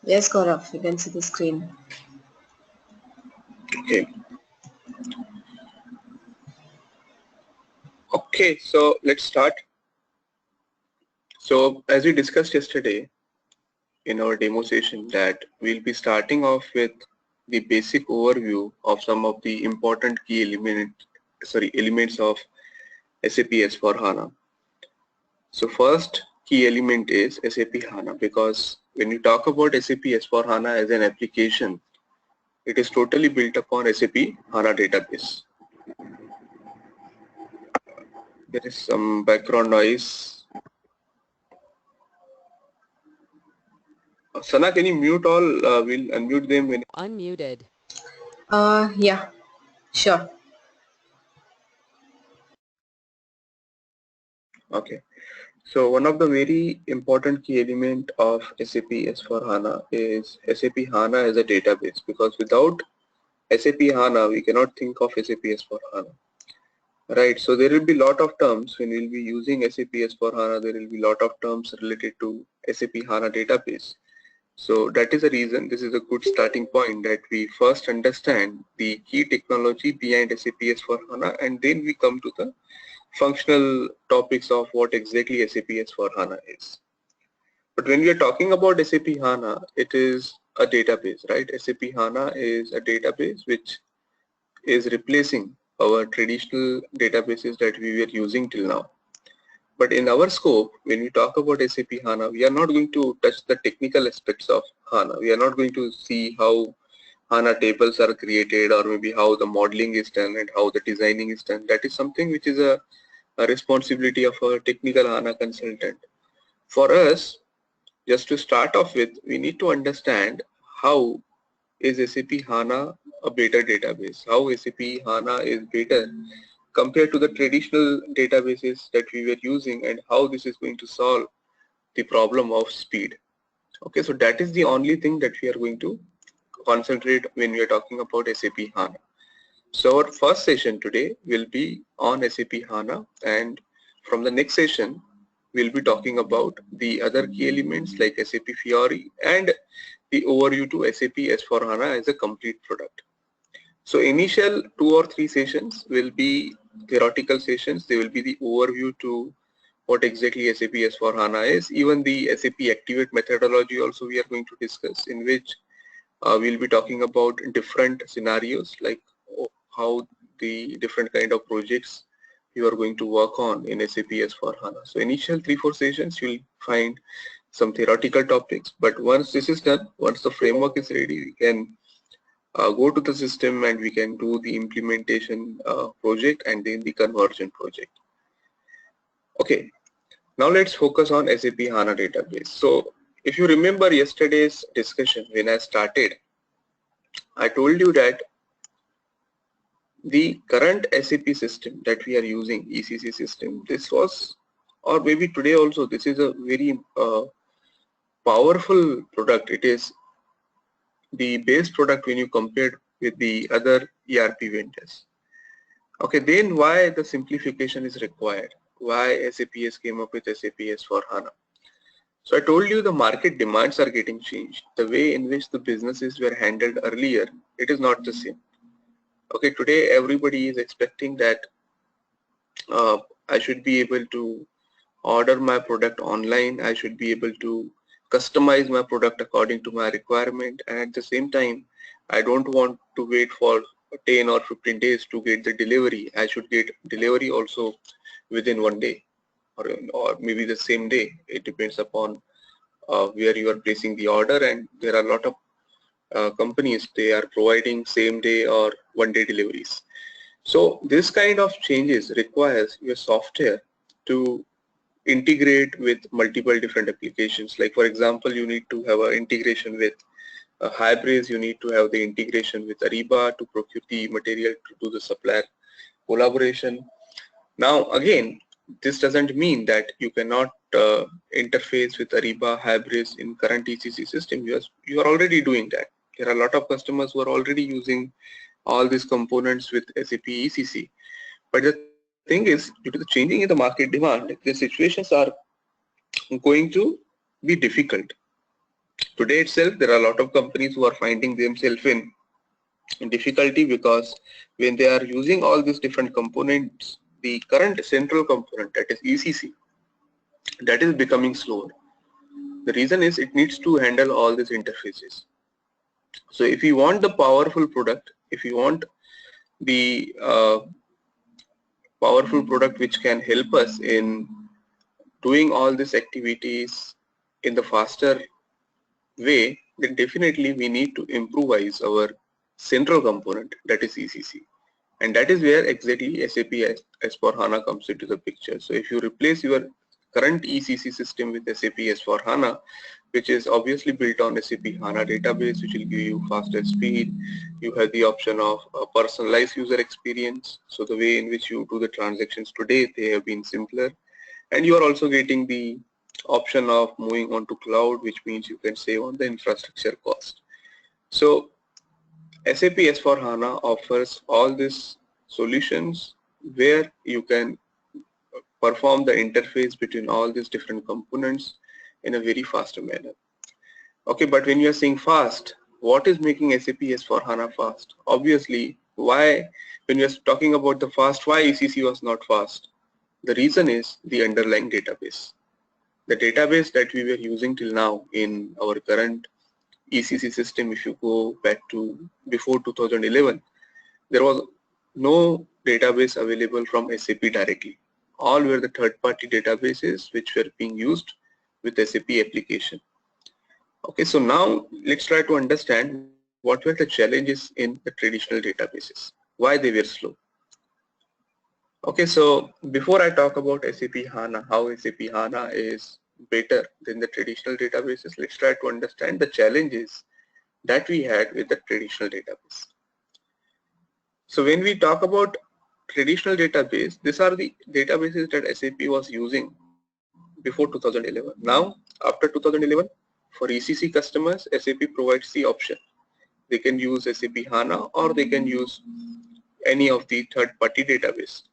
Yes, Gaurav, you can see the screen. Okay. Okay, so let's start. So as we discussed yesterday in our demo session that we'll be starting off with the basic overview of some of the important key elements of SAP S/4HANA. So first key element is SAP HANA, because when you talk about SAP S/4HANA as an application, it is totally built upon SAP HANA database. There is some background noise. Sana, can you mute all? We'll unmute them when. Unmuted. Yeah, sure. Okay. So one of the very important key element of SAP S/4HANA is SAP HANA as a database, because without SAP HANA, we cannot think of SAP S/4HANA. Right. So there will be lot of terms when we'll be using SAP S/4HANA. There will be lot of terms related to SAP HANA database. So that is the reason this is a good starting point, that we first understand the key technology behind SAP S/4HANA, and then we come to the functional topics of what exactly SAP S/4HANA is. But when we are talking about SAP HANA, it is a database, right? SAP HANA is a database which is replacing our traditional databases that we were using till now. But in our scope, when we talk about SAP HANA, we are not going to touch the technical aspects of HANA. We are not going to see how HANA tables are created, or maybe how the modeling is done and how the designing is done. That is something which is a responsibility of a technical HANA consultant. For us, just to start off with, we need to understand how is SAP HANA a better database, how SAP HANA is better compared to the traditional databases that we were using, and how this is going to solve the problem of speed. Okay, so that is the only thing that we are going to concentrate when we are talking about SAP HANA. So our first session today will be on SAP HANA, and from the next session we'll be talking about the other key elements like SAP Fiori and the overview to SAP S/4HANA as a complete product. So initial 2 or 3 sessions will be theoretical sessions. They will be the overview to what exactly SAP S/4HANA is. Even the SAP Activate methodology also we are going to discuss, in which we'll be talking about different scenarios, like how the different kind of projects you are going to work on in SAP S/4HANA. So initial 3-4 sessions you'll find some theoretical topics, but once this is done, once the framework is ready, we can go to the system and we can do the implementation project and then the conversion project. Okay, now let's focus on SAP HANA database. So if you remember yesterday's discussion, when I started, I told you that the current SAP system that we are using, ECC system, this was, or maybe today also, this is a very powerful product. It is the base product when you compare with the other ERP vendors. Okay, then why the simplification is required? Why SAP has came up with SAP S/4HANA? So I told you the market demands are getting changed. The way in which the businesses were handled earlier, it is not the same. Okay, today everybody is expecting that I should be able to order my product online. I should be able to customize my product according to my requirement, and at the same time, I don't want to wait for 10 or 15 days to get the delivery. I should get delivery also within 1 day, or maybe the same day. It depends upon where you are placing the order, and there are a lot of companies, they are providing same day or 1 day deliveries. So this kind of changes requires your software to integrate with multiple different applications. Like for example, you need to have an integration with Hybris, you need to have the integration with Ariba to procure the material to do the supplier collaboration. Now again, this doesn't mean that you cannot interface with Ariba, Hybris in current ECC system. You are already doing that. There are a lot of customers who are already using all these components with SAP ECC. But the thing is, due to the changing in the market demand, the situations are going to be difficult. Today itself, there are a lot of companies who are finding themselves in difficulty because when they are using all these different components, the current central component, that is ECC, that is becoming slower. The reason is it needs to handle all these interfaces. So if you want the powerful product, if you want the powerful product which can help us in doing all these activities in the faster way, then definitely we need to improvise our central component, that is ECC. And that is where exactly SAP S/4HANA comes into the picture. So if you replace your current ECC system with SAP S/4HANA, which is obviously built on SAP HANA database, which will give you faster speed. You have the option of a personalized user experience. So the way in which you do the transactions today, they have been simpler. And you are also getting the option of moving on to cloud, which means you can save on the infrastructure cost. So SAP S/4HANA offers all these solutions where you can perform the interface between all these different components in a very faster manner. Okay, but when you are saying fast, what is making SAP S/4HANA fast? Obviously, why, when you are talking about the fast, why ECC was not fast? The reason is the underlying database. The database that we were using till now in our current ECC system, if you go back to before 2011, there was no database available from SAP directly. All were the third-party databases which were being used with SAP application. Okay, so now let's try to understand what were the challenges in the traditional databases, why they were slow. Okay, so before I talk about SAP HANA, how SAP HANA is better than the traditional databases, let's try to understand the challenges that we had with the traditional database. So when we talk about traditional database, these are the databases that SAP was using before 2011. Now, after 2011, for ECC customers, SAP provides the option. They can use SAP HANA or they can use any of the third-party database.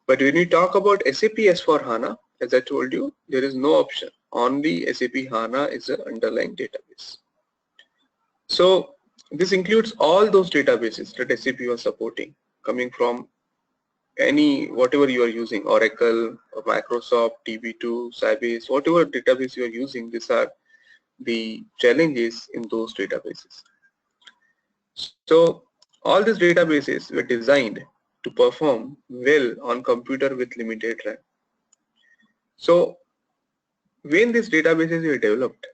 But when we talk about SAP S/4HANA, as I told you, there is no option. Only SAP HANA is an underlying database. So this includes all those databases that SAP was supporting, coming from any, whatever you are using, Oracle, or Microsoft, DB2, Sybase, whatever database you are using, these are the challenges in those databases. So all these databases were designed to perform well on computer with limited RAM. So when these databases were developed,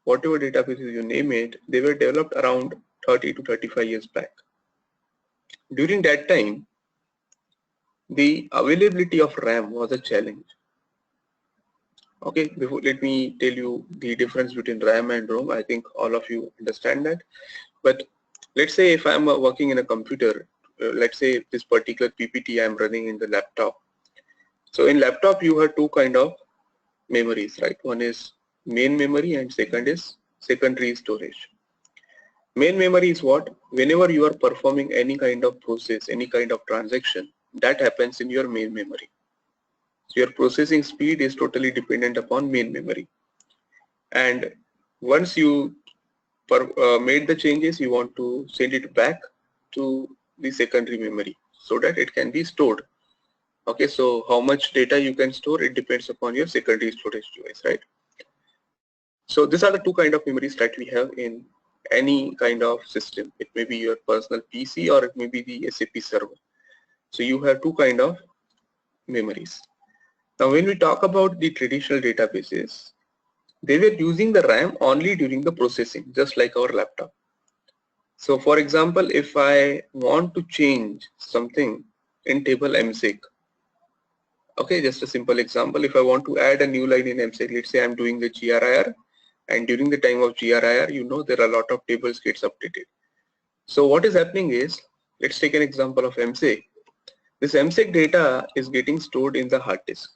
whatever databases you name it, they were developed around 30 to 35 years back. During that time, the availability of RAM was a challenge. Okay, before, let me tell you the difference between RAM and ROM. I think all of you understand that. But let's say if I'm working in a computer, let's say this particular PPT I'm running in the laptop. So in laptop you have two kind of memories, right? One is main memory and second is secondary storage. Main memory is what? Whenever you are performing any kind of process, any kind of transaction, that happens in your main memory. So your processing speed is totally dependent upon main memory. And once you made the changes, you want to send it back to the secondary memory so that it can be stored. Okay, so how much data you can store, it depends upon your secondary storage device, right? So these are the two kind of memories that we have in any kind of system. It may be your personal PC or it may be the SAP server. So you have two kind of memories. Now when we talk about the traditional databases, they were using the RAM only during the processing, just like our laptop. So for example, if I want to change something in table MSEG, okay, just a simple example, if I want to add a new line in MSEG, let's say I'm doing the GRIR, and during the time of GRIR, you know, there are a lot of tables gets updated. So what is happening is, let's take an example of MSEG. This MSEG data is getting stored in the hard disk.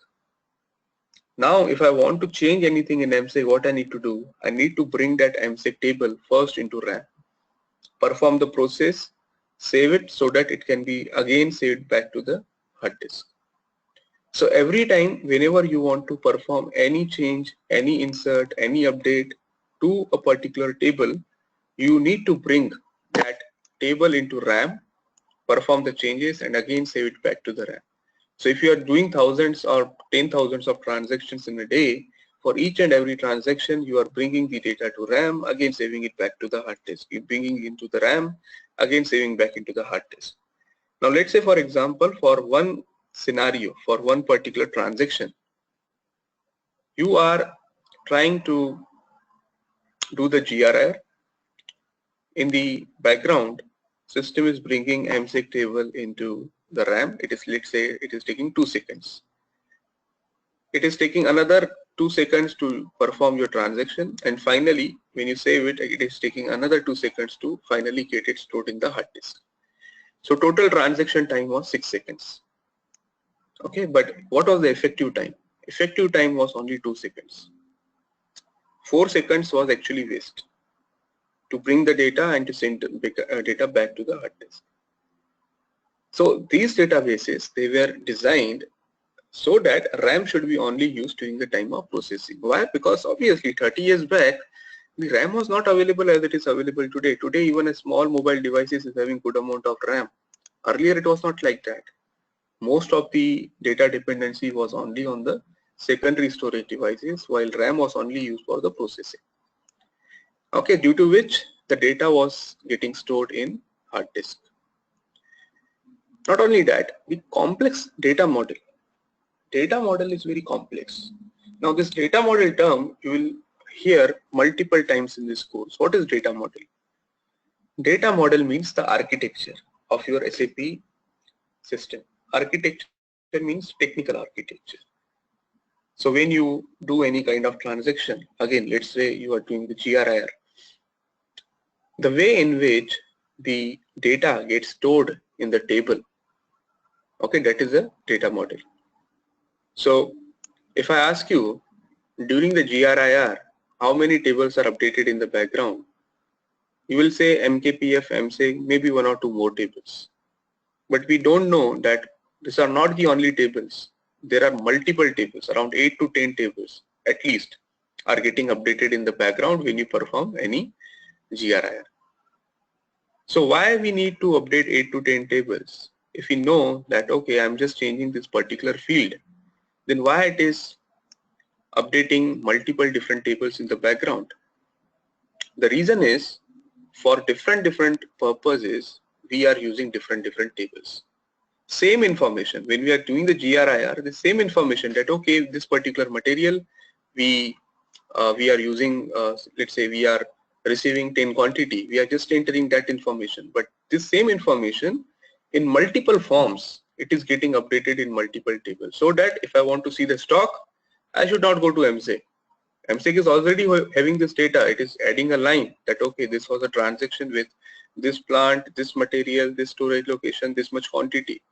Now, if I want to change anything in MSEG, what I need to do? I need to bring that MSEG table first into RAM, perform the process, save it so that it can be again saved back to the hard disk. So every time, whenever you want to perform any change, any insert, any update to a particular table, you need to bring that table into RAM, perform the changes, and again save it back to the RAM. So if you are doing thousands or 10,000s of transactions in a day, for each and every transaction, you are bringing the data to RAM, again saving it back to the hard disk. You're bringing it into the RAM, again saving back into the hard disk. Now let's say, for example, for one scenario, for one particular transaction, you are trying to do the GRR. In the background, system is bringing MSEC table into the RAM. It is, let's say, it is taking 2 seconds. It is taking another 2 seconds to perform your transaction, and finally when you save it, it is taking another 2 seconds to finally get it stored in the hard disk. So total transaction time was 6 seconds. Okay, but what was the effective time? Effective time was only 2 seconds. 4 seconds was actually waste to bring the data and to send data back to the hard disk. So these databases, they were designed so that RAM should be only used during the time of processing. Why? Because obviously 30 years back, the RAM was not available as it is available today. Today, even a small mobile devices is having good amount of RAM. Earlier, it was not like that. Most of the data dependency was only on the secondary storage devices, while RAM was only used for the processing. Okay, due to which the data was getting stored in hard disk. Not only that, the complex data model. Data model is very complex. Now this data model term you will hear multiple times in this course. What is data model? Data model means the architecture of your SAP system. Architecture means technical architecture. So when you do any kind of transaction, again let's say you are doing the GRIR, the way in which the data gets stored in the table, okay, that is a data model. So if I ask you during the GRIR, how many tables are updated in the background, you will say MKPF, MSEG, maybe 1 or 2 more tables. But we don't know that these are not the only tables. There are multiple tables, around 8 to 10 tables at least are getting updated in the background when you perform any GRIR. So why we need to update 8 to 10 tables? If we know that, okay, I'm just changing this particular field, then why it is updating multiple different tables in the background? The reason is for different purposes, we are using different tables. Same information, when we are doing the GRIR, the same information that, okay, this particular material, we are using, let's say we are receiving 10 quantity, we are just entering that information. But this same information in multiple forms, it is getting updated in multiple tables. So that if I want to see the stock, I should not go to MSEG. MSEG is already having this data. It is adding a line that, okay, this was a transaction with this plant, this material, this storage location, this much quantity.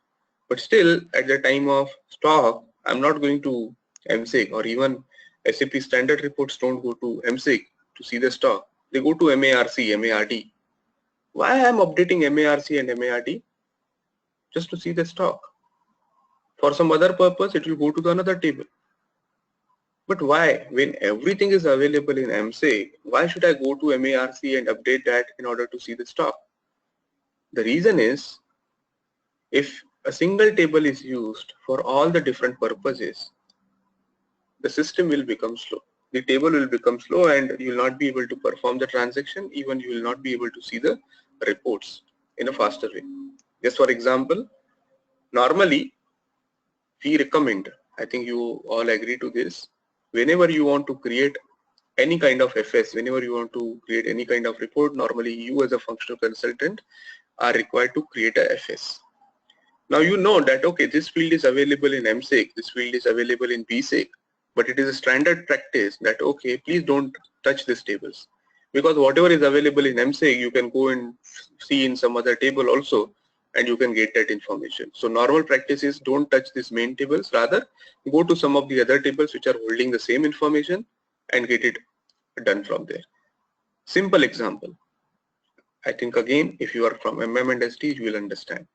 But still, at the time of stock, I'm not going to MSEG, or even SAP standard reports don't go to MSEG to see the stock. They go to MARC, MARD. Why I'm updating MARC and MARD? Just to see the stock. For some other purpose, it will go to the another table. But why? When everything is available in MSEG, why should I go to MARC and update that in order to see the stock? The reason is, if a single table is used for all the different purposes, the system will become slow. The table will become slow and you will not be able to perform the transaction, even you will not be able to see the reports in a faster way. Just for example, normally we recommend, I think you all agree to this, whenever you want to create any kind of FS, whenever you want to create any kind of report, normally you as a functional consultant are required to create a FS. Now you know that, okay, this field is available in MSEG, this field is available in BSEG, but it is a standard practice that, okay, please don't touch these tables, because whatever is available in MSEG, you can go and see in some other table also, and you can get that information. So normal practice is don't touch these main tables, rather go to some of the other tables which are holding the same information and get it done from there. Simple example. I think again, if you are from MM and SD, you will understand.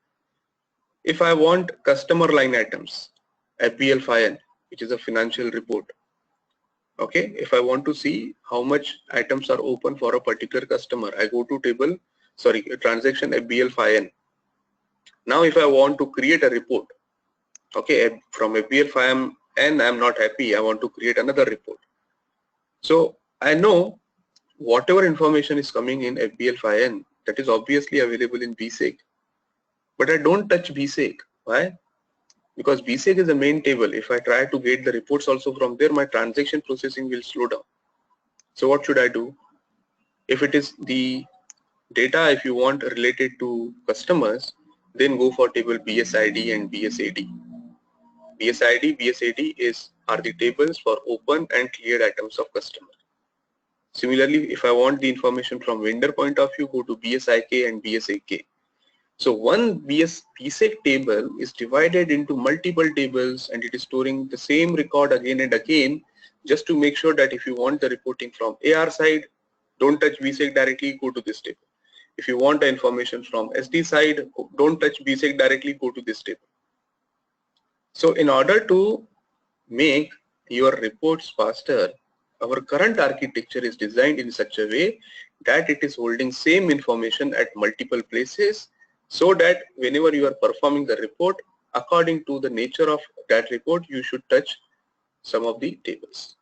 If I want customer line items, FBL file, which is a financial report, Okay, if I want to see how much items are open for a particular customer, I go to table, sorry, transaction FBL5N. Now if I want to create a report, okay, from FBL5N I'm not happy, I want to create another report. So I know whatever information is coming in FBL5N, that is obviously available in BSEG, but I don't touch BSEG. Why? Because BSEG is the main table. If I try to get the reports also from there, my transaction processing will slow down. So what should I do? If it is the data, if you want related to customers, then go for table BSID and BSAD. BSID, BSAD are the tables for open and cleared items of customer. Similarly, if I want the information from vendor point of view, go to BSIK and BSAK. So one BSEG table is divided into multiple tables and it is storing the same record again and again, just to make sure that if you want the reporting from AR side, don't touch BSEG directly, go to this table. If you want the information from SD side, don't touch BSEG directly, go to this table. So in order to make your reports faster, our current architecture is designed in such a way that it is holding same information at multiple places, so that whenever you are performing the report, according to the nature of that report, you should touch some of the tables.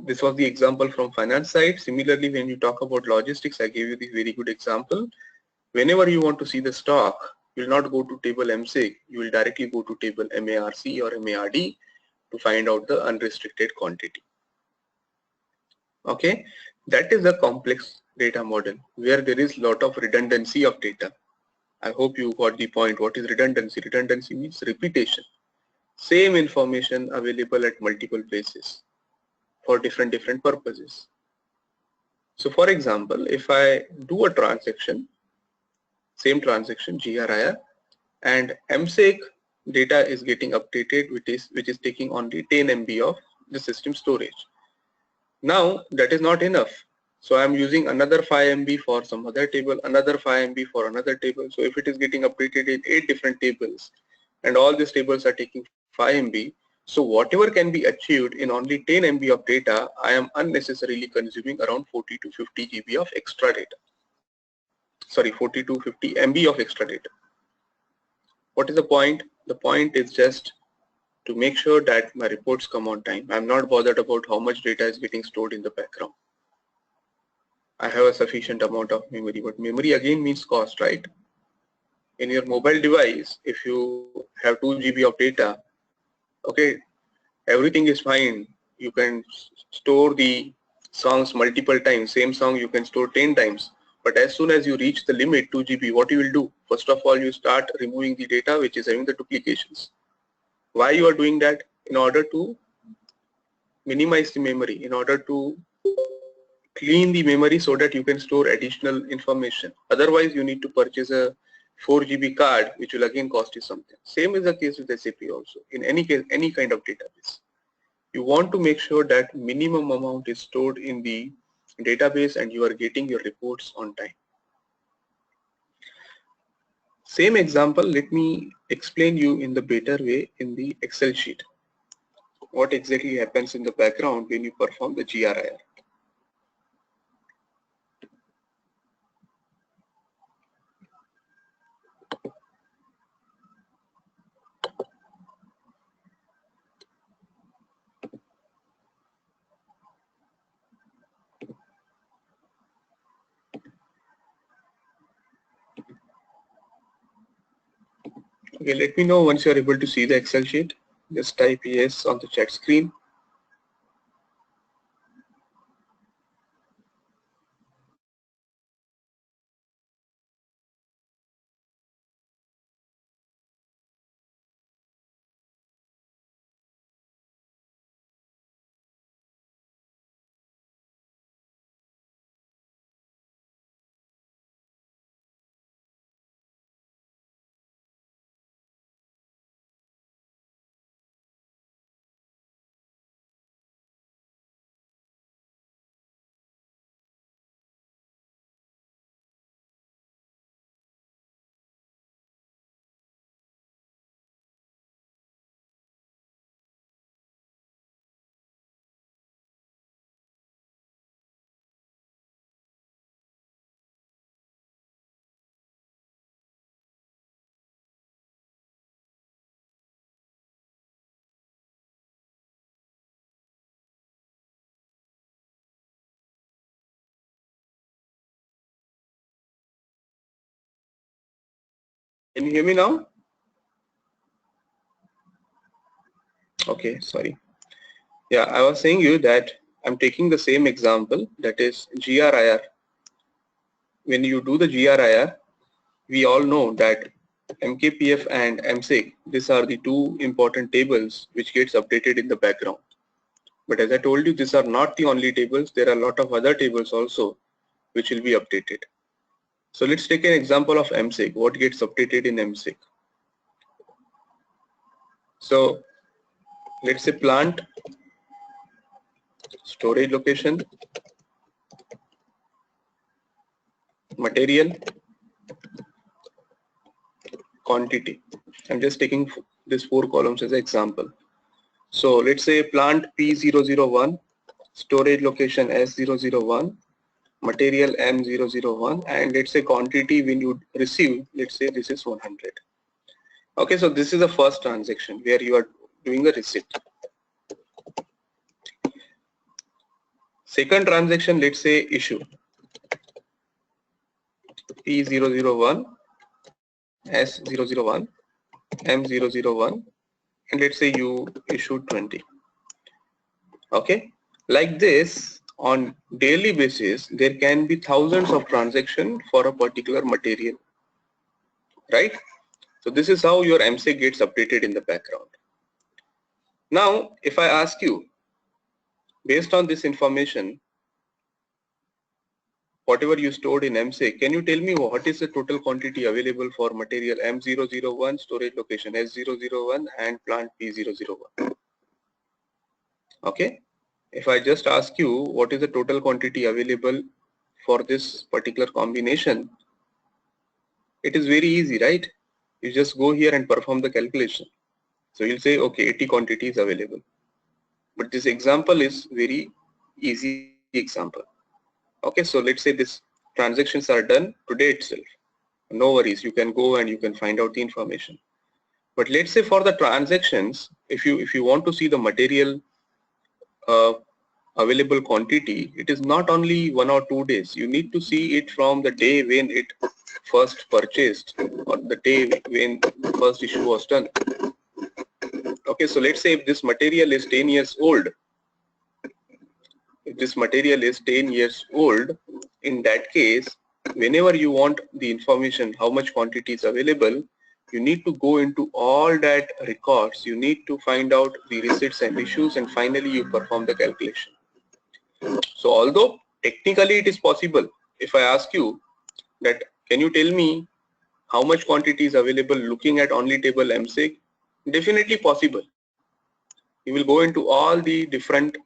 This was the example from finance side. Similarly, when you talk about logistics, I gave you the very good example. Whenever you want to see the stock, you will not go to table MSEG, you will directly go to table MARC or MARD to find out the unrestricted quantity. Okay, that is a complex data model where there is lot of redundancy of data. I hope you got the point. What is redundancy? Redundancy means repetition. Same information available at multiple places for different purposes. So for example, if I do a transaction, same transaction GRIR, and MSEG data is getting updated, which is taking only 10 MB of the system storage. Now that is not enough. So I am using another 5 MB for some other table, another 5 MB for another table. So if it is getting updated in 8 different tables and all these tables are taking 5 MB, so whatever can be achieved in only 10 MB of data, I am unnecessarily consuming around 40 to 50 GB of extra data. Sorry, 40 to 50 MB of extra data. What is the point? The point is just to make sure that my reports come on time. I'm not bothered about how much data is getting stored in the background. I have a sufficient amount of memory, but memory again means cost, right? In your mobile device, if you have 2 GB of data, okay, everything is fine. You can store the songs multiple times. Same song you can store 10 times. But as soon as you reach the limit 2 GB, what you will do? First of all, you start removing the data which is having the duplications. Why you are doing that? In order to minimize the memory, in order to clean the memory so that you can store additional information. Otherwise, you need to purchase a 4 GB card, which will again cost you something. Same is the case with SAP also. In any case, any kind of database, you want to make sure that minimum amount is stored in the database and you are getting your reports on time. Same example, let me explain you in the better way in the Excel sheet. What exactly happens in the background when you perform the GRIR. Okay, let me know once you are able to see the Excel sheet. Just type yes on the chat screen. Can you hear me now? Okay, sorry. Yeah, I was saying you that I'm taking the same example, that is GRIR. When you do the GRIR, we all know that MKPF and MSIG, these are the two important tables which gets updated in the background. But as I told you, these are not the only tables. There are a lot of other tables also which will be updated. So let's take an example of MSIG. What gets updated in MSIG? So let's say plant, storage location, material, quantity. I'm just taking these 4 columns as an example. So let's say plant P001, storage location S001, material M001, and let's say quantity when you receive, let's say this is 100. Okay, so this is the first transaction where you are doing a receipt. Second transaction, let's say issue P001, S001, M001, and let's say you issue 20. Okay, like this on daily basis there can be thousands of transactions for a particular material, right? So this is how your MSIG gets updated in the background. Now if I ask you, based on this information, whatever you stored in MSIG, can you tell me what is the total quantity available for material M001, storage location S001, and plant P001? Okay, if I just ask you what is the total quantity available for this particular combination, it is very easy, right? You just go here and perform the calculation. So you'll say, okay, 80 quantities available. But this example is very easy example. Okay, so let's say this transactions are done today itself. No worries, you can go and you can find out the information. But let's say for the transactions, if you want to see the material available quantity, it is not only 1 or 2 days. You need to see it from the day when it first purchased or the day when the first issue was done. Okay, so let's say if this material is 10 years old, if this material is 10 years old, in that case, whenever you want the information how much quantity is available, you need to go into all that records, you need to find out the receipts and issues, and finally you perform the calculation. So although technically it is possible, if I ask you that can you tell me how much quantity is available looking at only table MSIG, definitely possible. You will go into all the different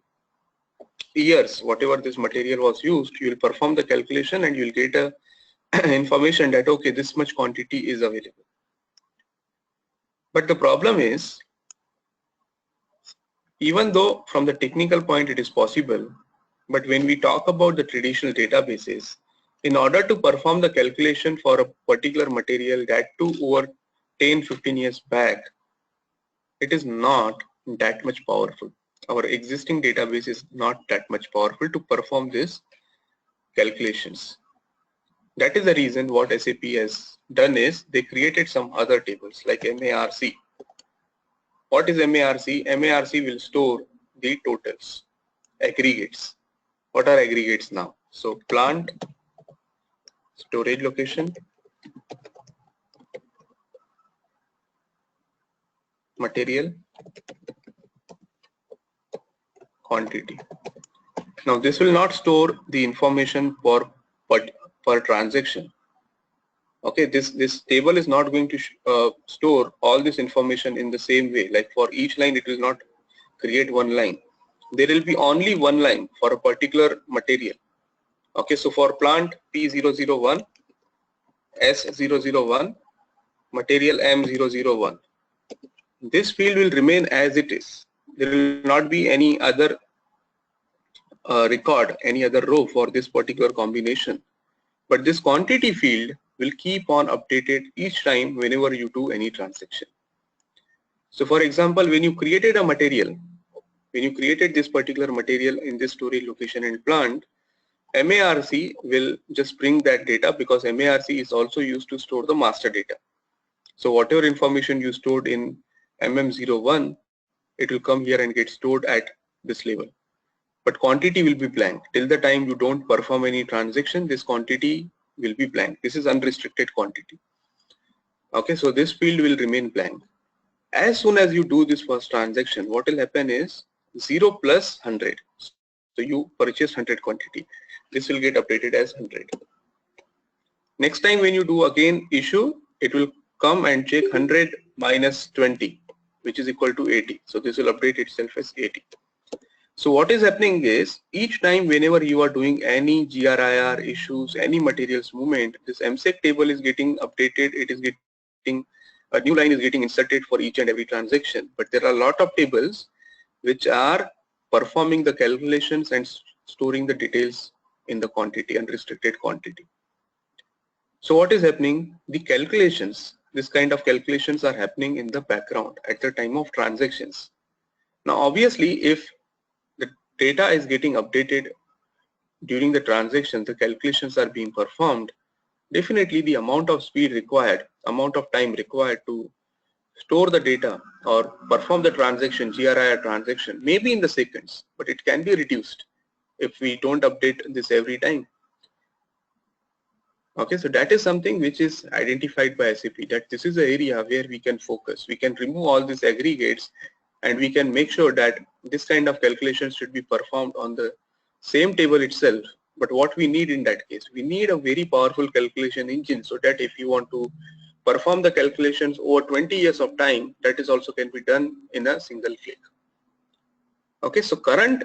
years, whatever this material was used, you will perform the calculation and you will get a information that okay, this much quantity is available. But the problem is, even though from the technical point it is possible, but when we talk about the traditional databases, in order to perform the calculation for a particular material, that too over 10-15 years back, it is not that much powerful. Our existing database is not that much powerful to perform these calculations. That is the reason what SAP has done is they created some other tables like MARC. What is MARC? MARC will store the totals, aggregates. What are aggregates now? So plant, storage location, material, quantity. Now this will not store the information per transaction. Okay, this table is not going to store all this information in the same way. Like for each line, it will not create one line. There will be only one line for a particular material. Okay, so for plant P001, S001, material M001, this field will remain as it is. There will not be any other record, any other row for this particular combination. But this quantity field will keep on updated each time whenever you do any transaction. So for example, when you created a material, when you created this particular material in this storage location and plant, MARC will just bring that data because MARC is also used to store the master data. So whatever information you stored in MM01, it will come here and get stored at this level. But quantity will be blank. Till the time you don't perform any transaction, this quantity will be blank. This is unrestricted quantity. Okay, so this field will remain blank. As soon as you do this first transaction, what will happen is 0 plus 100. So you purchase 100 quantity. This will get updated as 100. Next time when you do again issue, it will come and check 100 minus 20, which is equal to 80. So this will update itself as 80. So what is happening is each time whenever you are doing any GRIR issues, any materials movement, this MSEC table is getting updated. It is getting a new line is getting inserted for each and every transaction. But there are a lot of tables which are performing the calculations and storing the details in the quantity, unrestricted quantity. So what is happening? The calculations, this kind of calculations are happening in the background at the time of transactions. Now obviously if the data is getting updated during the transaction, the calculations are being performed, definitely the amount of speed required, amount of time required to store the data or perform the transaction, GRIR transaction, may be in the seconds, but it can be reduced if we don't update this every time. Okay, so that is something which is identified by SAP, that this is the area where we can focus. We can remove all these aggregates and we can make sure that this kind of calculations should be performed on the same table itself. But what we need in that case, we need a very powerful calculation engine, so that if you want to perform the calculations over 20 years of time, that is also can be done in a single click. Okay, so current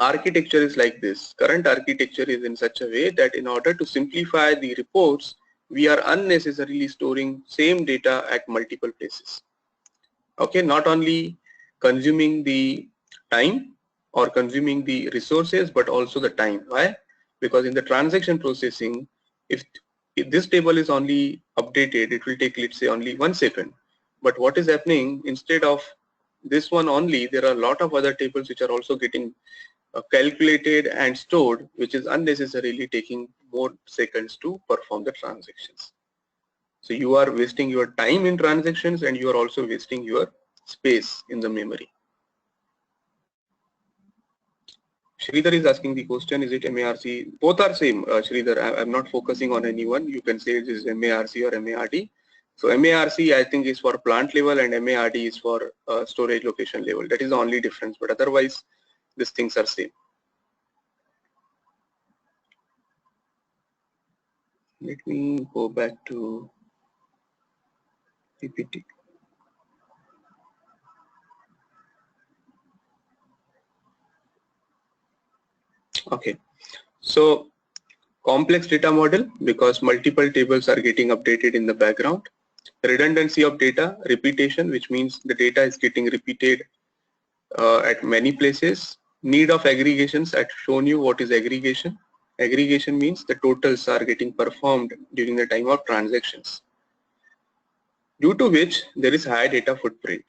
architecture is like this. Current architecture is in such a way that in order to simplify the reports, we are unnecessarily storing same data at multiple places. Okay, not only consuming the time or consuming the resources, but also the time. Why? Because in the transaction processing, if this table is only updated, it will take, let's say, only 1 second. But what is happening, instead of this one only, there are a lot of other tables which are also getting calculated and stored, which is unnecessarily taking more seconds to perform the transactions. So you are wasting your time in transactions and you are also wasting your space in the memory. Sridhar is asking the question, is it MARC? Both are same, Sridhar. I'm not focusing on any one. You can say it is MARC or MARD. So MARC I think is for plant level and MARD is for storage location level. That is the only difference, but otherwise these things are same. Let me go back to PPT. Okay, so complex data model, because multiple tables are getting updated in the background. Redundancy of data, repetition, which means the data is getting repeated at many places. Need of aggregations, I've shown you what is aggregation. Aggregation means the totals are getting performed during the time of transactions, due to which there is high data footprint.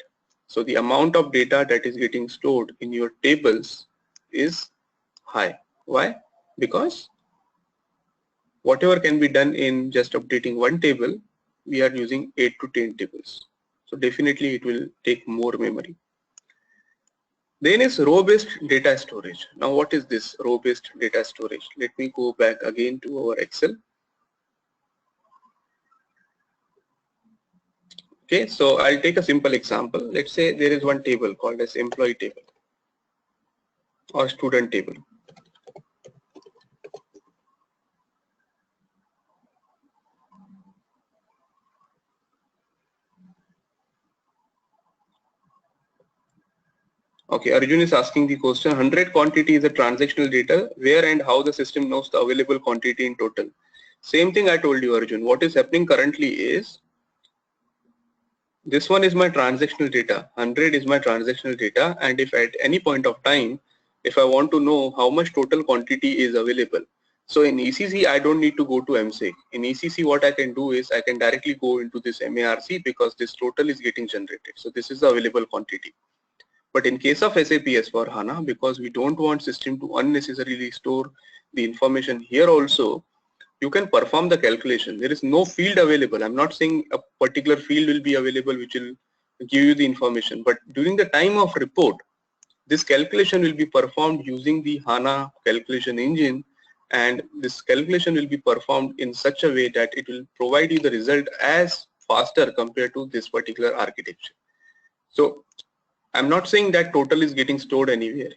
So the amount of data that is getting stored in your tables is high. Why? Because whatever can be done in just updating one table, we are using 8 to 10 tables. So definitely it will take more memory. Then is row-based data storage. Now what is this row-based data storage? Let me go back again to our Excel. Okay, so I'll take a simple example. Let's say there is one table called as employee table or student table. Okay, Arjun is asking the question, 100 quantity is a transactional data, where and how the system knows the available quantity in total. Same thing I told you, Arjun. What is happening currently is, this one is my transactional data, 100 is my transactional data, and if at any point of time, if I want to know how much total quantity is available, so in ECC I don't need to go to MSEC. In ECC what I can do is I can directly go into this MARC, because this total is getting generated. So this is the available quantity. But in case of SAP S/4HANA, because we don't want system to unnecessarily store the information here also, you can perform the calculation. There is no field available. I'm not saying a particular field will be available which will give you the information, but during the time of report, this calculation will be performed using the HANA calculation engine, and this calculation will be performed in such a way that it will provide you the result as faster compared to this particular architecture. So I'm not saying that total is getting stored anywhere.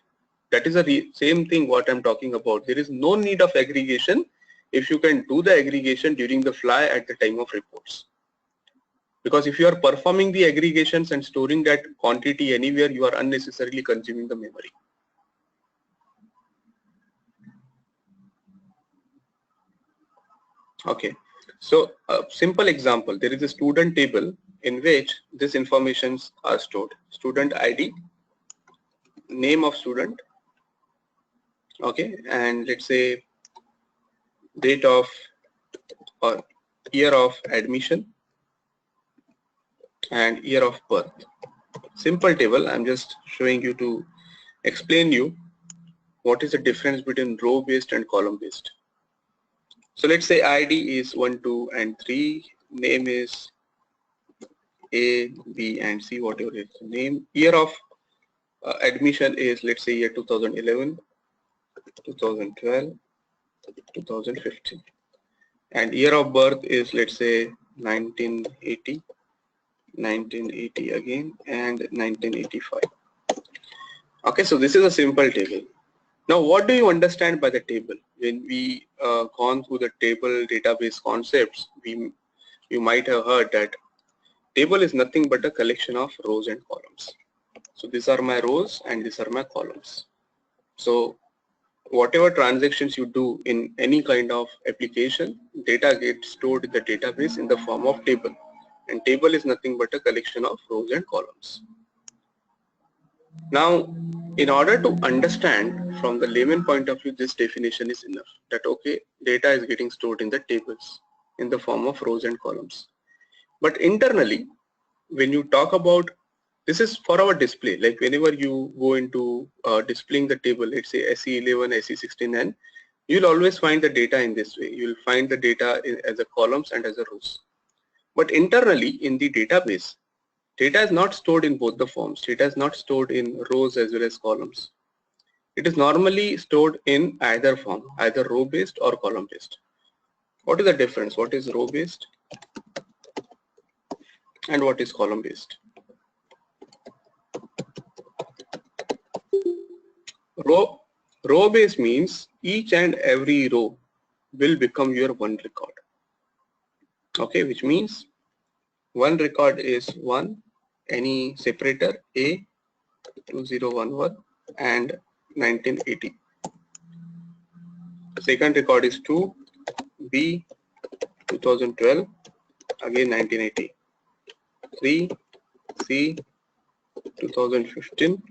That is the same thing what I'm talking about. There is no need of aggregation if you can do the aggregation during the fly at the time of reports. Because if you are performing the aggregations and storing that quantity anywhere, you are unnecessarily consuming the memory. Okay, so a simple example, there is a student table in which these informations are stored. Student ID, name of student, okay, and let's say date of or year of admission and year of birth. Simple table. I'm just showing you to explain you what is the difference between row based and column based. So let's say ID is 1, 2 and 3, name is A, B and C, whatever is the name. Year of admission is, let's say, year 2011, 2012, 2015, and year of birth is, let's say, 1980, 1980 again, and 1985. Okay, so this is a simple table. Now what do you understand by the table? When we gone through the table database concepts, you might have heard that table is nothing but a collection of rows and columns. So these are my rows and these are my columns. So whatever transactions you do in any kind of application, data gets stored in the database in the form of table, and table is nothing but a collection of rows and columns. Now, in order to understand from the layman point of view, this definition is enough, that okay, data is getting stored in the tables in the form of rows and columns. But internally, when you talk about, this is for our display, like whenever you go into displaying the table, let's say SE11, SE16, you'll always find the data in this way. You'll find the data as a columns and as a rows. But internally in the database, data is not stored in both the forms. Data is not stored in rows as well as columns. It is normally stored in either form, either row based or column based. What is the difference? What is row based and what is column based? Row based means each and every row will become your one record. Okay, which means one record is 1, any separator A 2011 and 1980. The second record is 2, B 2012, again 1980. 3, C 2015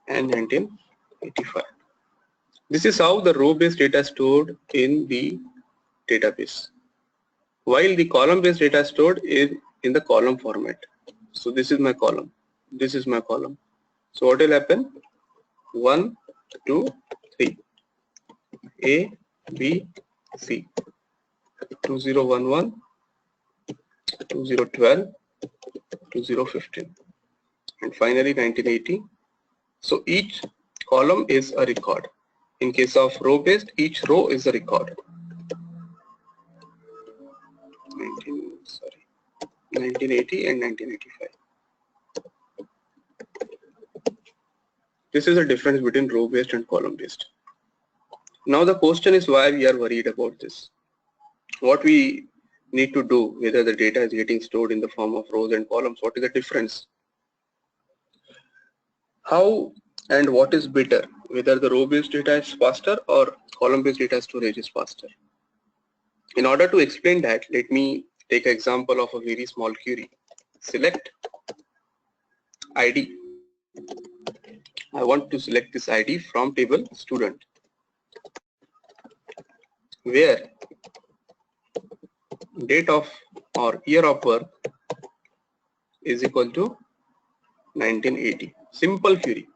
and 1985. This is how the row based data is stored in the database, while the column based data is stored in the column format. So this is my column, this is my column. So what will happen? 1, 2, 3, A, B, C, 2011, 2012, 2015, and finally 1980. So each column is a record. In case of row based, each row is a record. 1980 and 1985. This is the difference between row based and column based. Now the question is why we are worried about this. What we need to do, whether the data is getting stored in the form of rows and columns, what is the difference? How and what is better, whether the row based data is faster or column based data storage is faster? In order to explain that, let me take an example of a very small query. Select ID. I want to select this ID from table student, where date of or year of birth is equal to 1980. Simple query.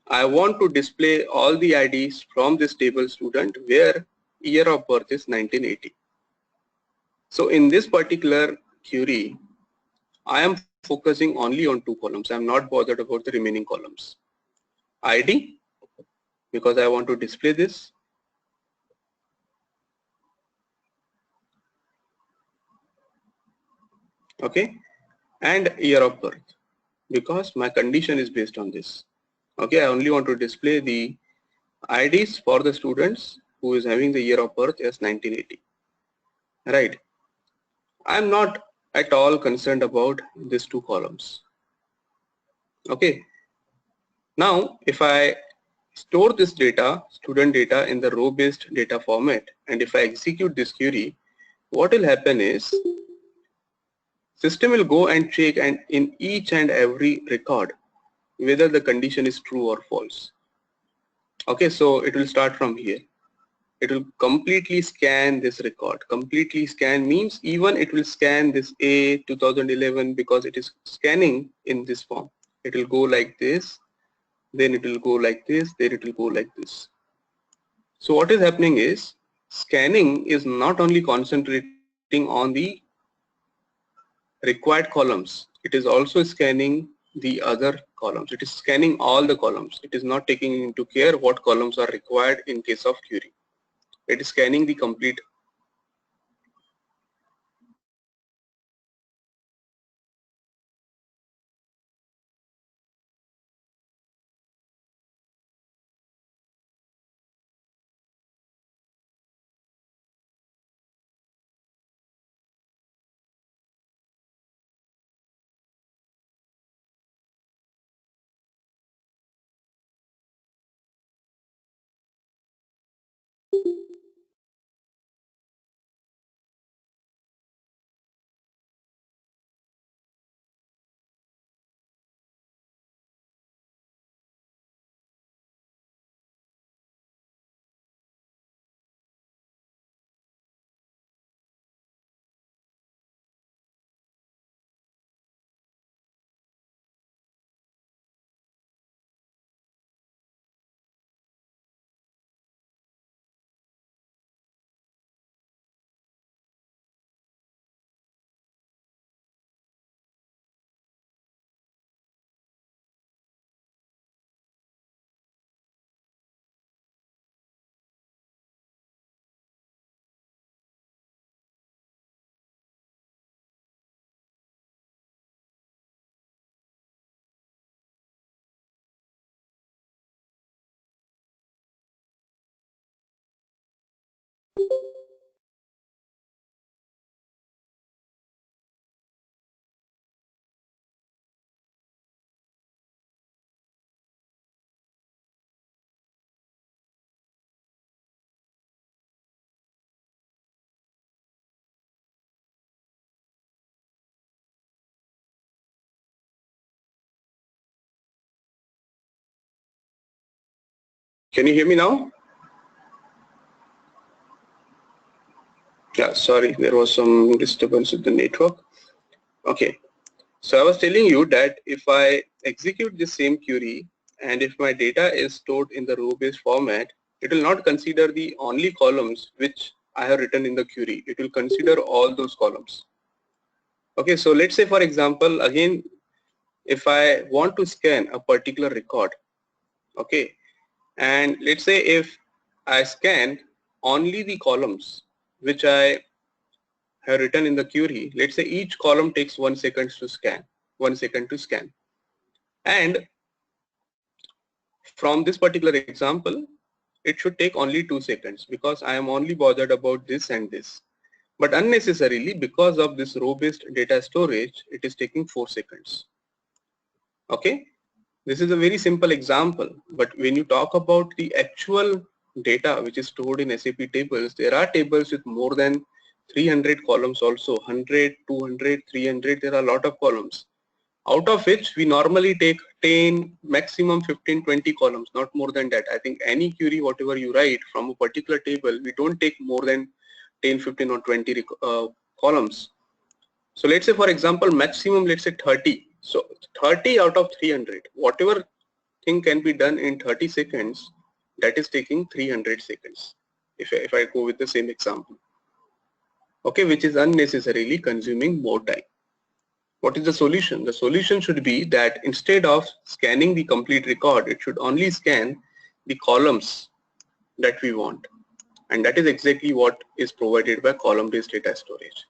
I want to display all the IDs from this table student where year of birth is 1980. So in this particular query, I am focusing only on two columns. I am not bothered about the remaining columns. ID, because I want to display this. Okay, and year of birth, because my condition is based on this. Okay, I only want to display the IDs for the students who is having the year of birth as 1980. Right. I'm not at all concerned about these two columns. Okay. Now, if I store this data, student data, in the row-based data format, and if I execute this query, what will happen is system will go and check and in each and every record whether the condition is true or false. Okay, so it will start from here. It will completely scan this record. Completely scan means even it will scan this A 2011 because it is scanning in this form. It will go like this, then it will go like this, then it will go like this. So what is happening is scanning is not only concentrating on the required columns, it is also scanning the other columns. It is scanning all the columns. It is not taking into care what columns are required in case of query. It is scanning the complete. Can you hear me now? Yeah, sorry, there was some disturbance with the network. Okay, so I was telling you that if I execute the same query and if my data is stored in the row-based format, it will not consider the only columns which I have written in the query. It will consider all those columns. Okay, so let's say for example, again, if I want to scan a particular record, okay, and let's say if I scan only the columns which I have written in the query, let's say each column takes 1 second to scan, 1 second to scan. And from this particular example, it should take only 2 seconds because I am only bothered about this and this. But unnecessarily, because of this row-based data storage, it is taking 4 seconds. Okay, this is a very simple example, but when you talk about the actual data which is stored in SAP tables, there are tables with more than 300 columns also, 100, 200, 300, there are a lot of columns, out of which we normally take 10, maximum 15, 20 columns, not more than that. I think any query, whatever you write from a particular table, we don't take more than 10, 15 or 20 columns. So let's say for example, maximum, let's say 30. So 30 out of 300, whatever thing can be done in 30 seconds, that is taking 300 seconds. if I go with the same example, okay, which is unnecessarily consuming more time. What is the solution? The solution should be that instead of scanning the complete record, it should only scan the columns that we want. And that is exactly what is provided by column-based data storage.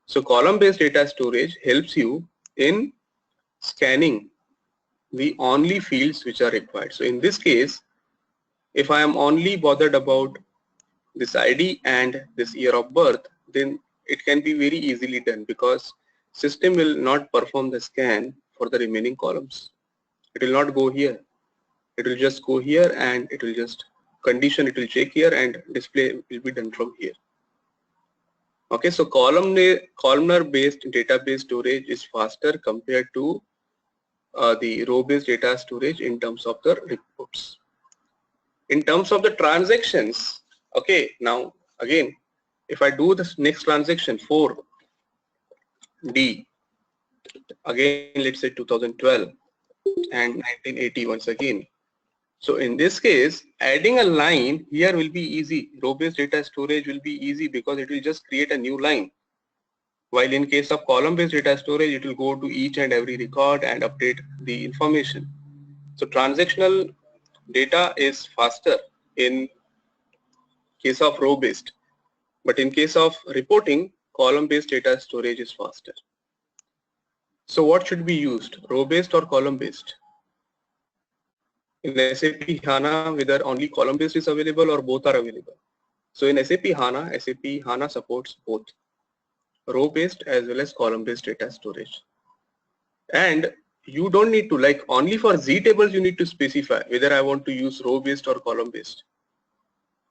So column-based data storage helps you in scanning the only fields which are required. So in this case, if I am only bothered about this ID and this year of birth, then it can be very easily done because system will not perform the scan for the remaining columns. It will not go here. It will just go here and it will just condition, it will check here and display will be done from here. Okay, so columnar based database storage is faster compared to the row based data storage in terms of the reports. In terms of the transactions, okay, now again, if I do this next transaction 4D, again let's say 2012 and 1980 once again. So in this case, adding a line here will be easy. Row-based data storage will be easy because it will just create a new line. While in case of column-based data storage, it will go to each and every record and update the information. So transactional data is faster in case of row-based, but in case of reporting, column-based data storage is faster. So what should be used, row-based or column-based? In SAP HANA, whether only column-based is available or both are available. So in SAP HANA supports both row-based as well as column-based data storage. And you don't need to, like, only for Z tables you need to specify whether I want to use row-based or column-based.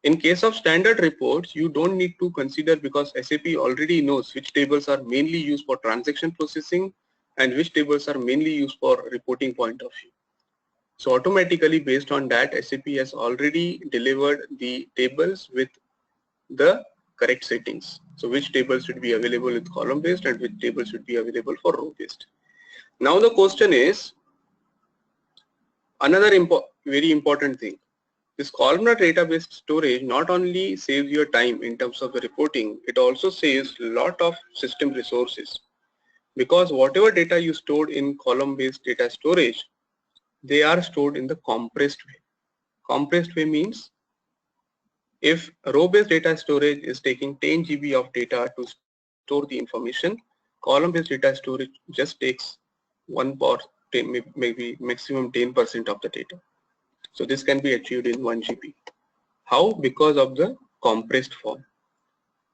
In case of standard reports, you don't need to consider because SAP already knows which tables are mainly used for transaction processing and which tables are mainly used for reporting point of view. So automatically based on that, SAP has already delivered the tables with the correct settings. So which tables should be available with column based and which tables should be available for row based. Now the question is another very important thing. This columnar database storage not only saves your time in terms of the reporting, it also saves a lot of system resources because whatever data you stored in column based data storage, they are stored in the compressed way. Compressed way means if row-based data storage is taking 10 GB of data to store the information, column-based data storage just takes 1 or 10, maybe maximum 10% of the data. So this can be achieved in 1 GB. How? Because of the compressed form.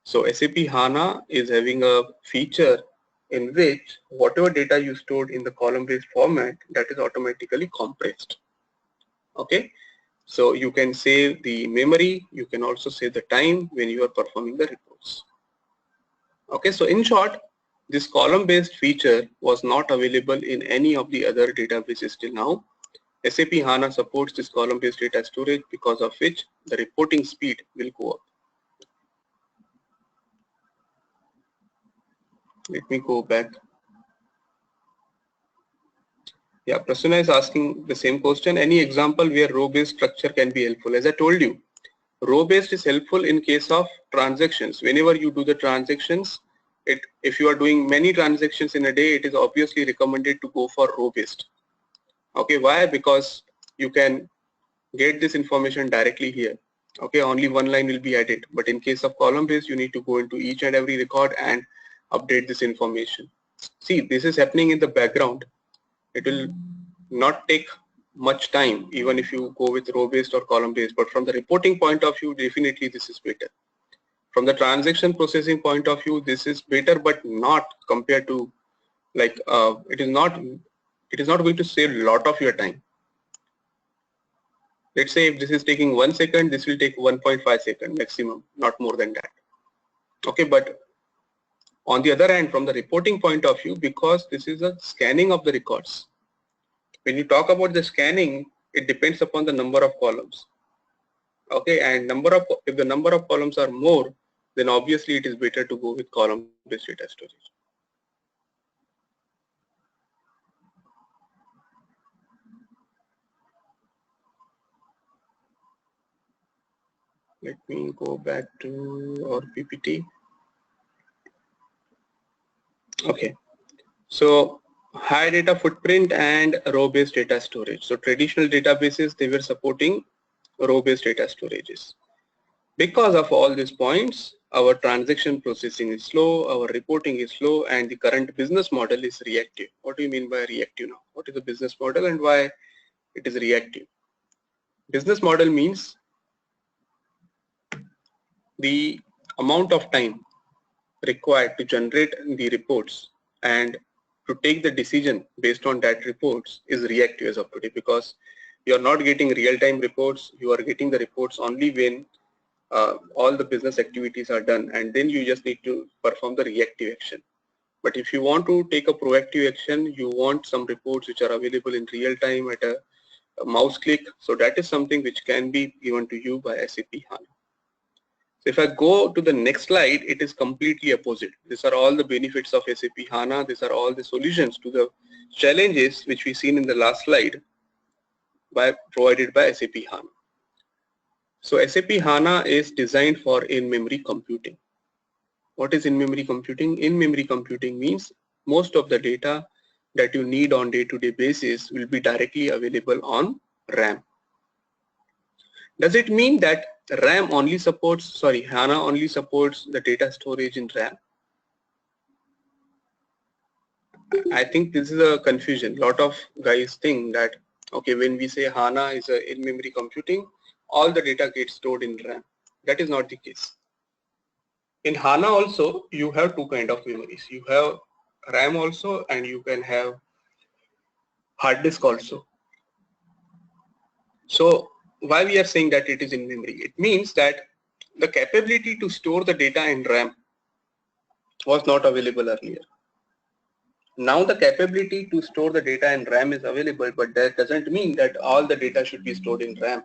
So SAP HANA is having a feature in which whatever data you stored in the column-based format, that is automatically compressed. Okay. So you can save the memory, you can also save the time when you are performing the reports. Okay, so in short, this column-based feature was not available in any of the other databases till now. SAP HANA supports this column-based data storage because of which the reporting speed will go up. Let me go back. Yeah, Prasanna is asking the same question. Any example where row-based structure can be helpful? As I told you, row-based is helpful in case of transactions. Whenever you do the transactions, if you are doing many transactions in a day, it is obviously recommended to go for row-based. Okay, why? Because you can get this information directly here. Okay, only one line will be added. But in case of column-based, you need to go into each and every record and update this information. See, this is happening in the background. It will not take much time even if you go with row based or column based, but from the reporting point of view, definitely this is better. From the transaction processing point of view, this is better, but not compared to like it is not going to save a lot of your time. Let's say if this is taking 1 second, this will take 1.5 seconds maximum, not more than that. Okay, but on the other hand, from the reporting point of view, because this is a scanning of the records, when you talk about the scanning, it depends upon the number of columns. Okay, and if the number of columns are more, then obviously it is better to go with column-based data storage. Let me go back to our PPT. Okay, so high data footprint and row-based data storage. So traditional databases, they were supporting row-based data storages. Because of all these points, our transaction processing is slow, our reporting is slow, and the current business model is reactive. What do you mean by reactive now? What is the business model and why it is reactive? Business model means the amount of time required to generate the reports and to take the decision based on that reports is reactive as of today, because you are not getting real-time reports. You are getting the reports only when all the business activities are done, and then you just need to perform the reactive action. But if you want to take a proactive action, you want some reports which are available in real time at a mouse click. So that is something which can be given to you by SAP HANA. So if I go to the next slide, it is completely opposite. These are all the benefits of SAP HANA. These are all the solutions to the challenges which we seen in the last slide provided by SAP HANA. So SAP HANA is designed for in-memory computing. What is in-memory computing? In-memory computing means most of the data that you need on day-to-day basis will be directly available on RAM. Does it mean that HANA only supports the data storage in RAM? I think this is a confusion. A lot of guys think that, okay, when we say HANA is a in-memory computing, all the data gets stored in RAM. That is not the case. In HANA also, you have two kind of memories. You have RAM also, and you can have hard disk also. So why we are saying that it is in memory? It means that the capability to store the data in RAM was not available earlier. Now the capability to store the data in RAM is available, but that doesn't mean that all the data should be stored in RAM.